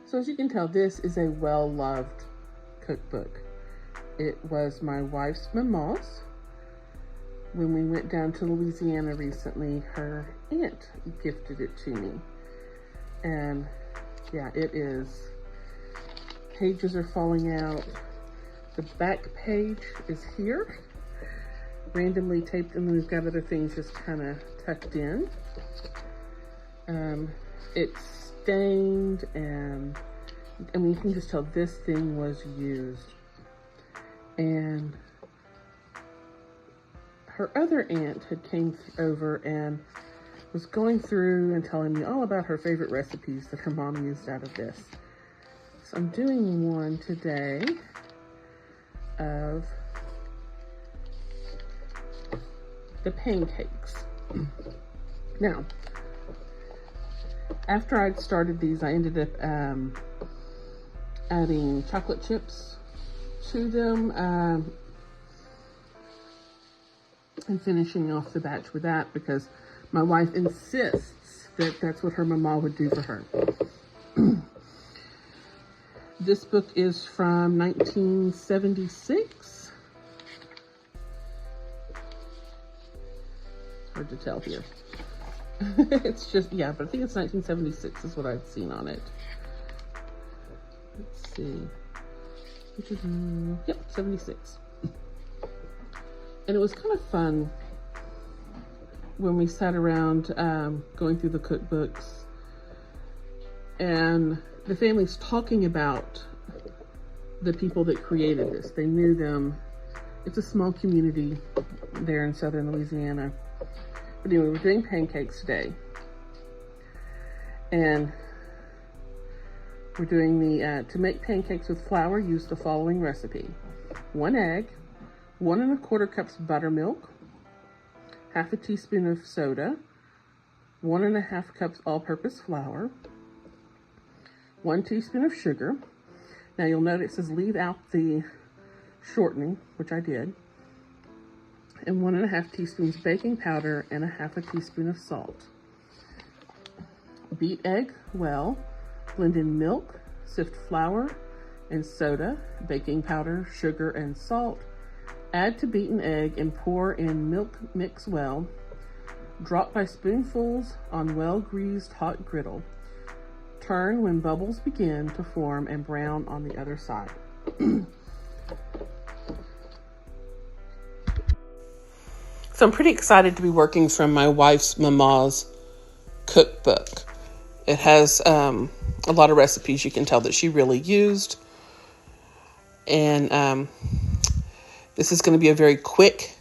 So as you can tell, this is a well-loved cookbook. It was my wife's Mamaw's. When we went down to Louisiana recently, her aunt gifted it to me. And yeah, it is. Pages are falling out. The back page is here, randomly taped, and then we've got other things just kind of tucked in. It's stained, and I mean, you can just tell this thing was used. And her other aunt had came over and was going through and telling me all about her favorite recipes that her mom used out of this. So I'm doing one today of the pancakes. Now, after I'd started these, I ended up adding chocolate chips to them and finishing off the batch with that because my wife insists that that's what her mama would do for her. This book is from 1976. Hard to tell here. It's just, yeah, but I think it's 1976 is what I've seen on it. Let's see. Yep, 76. And it was kind of fun when we sat around going through the cookbooks and the family's talking about the people that created this. They knew them. It's a small community there in southern Louisiana. But anyway, we're doing pancakes today. And we're doing the, to make pancakes with flour, use the following recipe. 1 egg, 1 1/4 cups buttermilk, half a teaspoon of soda, 1 1/2 cups all-purpose flour, 1 teaspoon of sugar. Now you'll notice it says leave out the shortening, which I did, and 1 1/2 teaspoons baking powder and 1/2 teaspoon of salt. Beat egg well, blend in milk, sift flour and soda, baking powder, sugar and salt. Add to beaten egg and pour in milk, mix well. Drop by spoonfuls on well-greased hot griddle. Turn when bubbles begin to form and brown on the other side. So I'm pretty excited to be working from my wife's Mamaw's cookbook. It has a lot of recipes you can tell that she really used. And this is going to be a very quick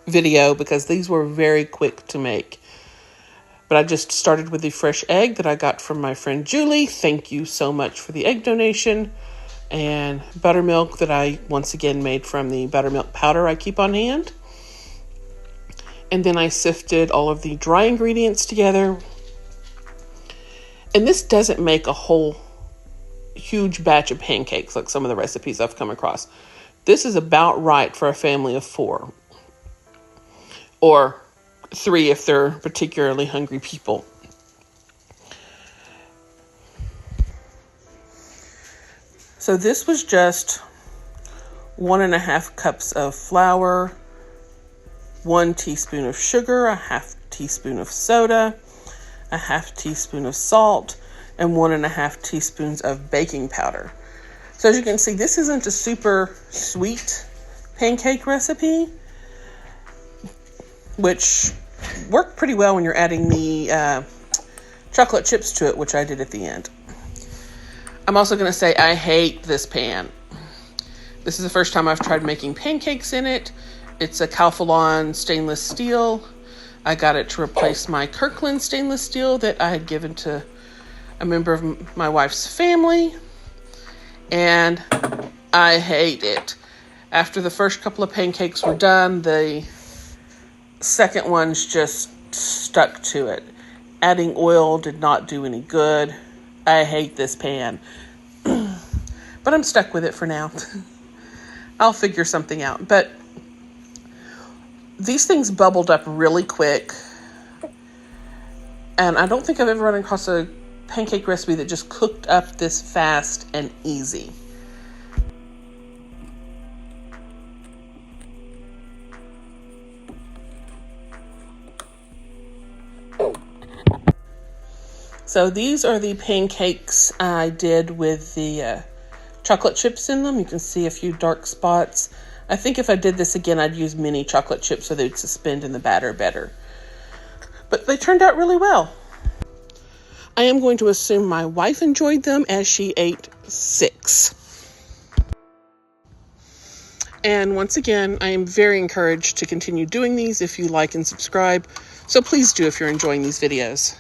video because these were very quick to make. But I just started with the fresh egg that I got from my friend Julie. Thank you so much for the egg donation. And buttermilk that I once again made from the buttermilk powder I keep on hand. And then I sifted all of the dry ingredients together. And this doesn't make a whole huge batch of pancakes like some of the recipes I've come across. This is about right for a family of 4. Or 3 if they're particularly hungry people. So this was just 1 1/2 cups of flour, 1 teaspoon of sugar, 1/2 teaspoon of soda, 1/2 teaspoon of salt, and 1 1/2 teaspoons of baking powder. So as you can see, this isn't a super sweet pancake recipe, which worked pretty well when you're adding the chocolate chips to it, which I did at the end. I'm also going to say I hate this pan. This is the first time I've tried making pancakes in it. It's a Calphalon stainless steel. I got it to replace my Kirkland stainless steel that I had given to a member of my wife's family. And I hate it. After the first couple of pancakes were done, the second ones just stuck to it. Adding oil did not do any good. I hate this pan. But I'm stuck with it for now. I'll figure something out. But these things bubbled up really quick. And I don't think I've ever run across a pancake recipe that just cooked up this fast and easy. So these are the pancakes I did with the chocolate chips in them. You can see a few dark spots. I think if I did this again, I'd use mini chocolate chips so they'd suspend in the batter better. But they turned out really well. I am going to assume my wife enjoyed them as she ate 6. And once again, I am very encouraged to continue doing these if you like and subscribe. So please do if you're enjoying these videos.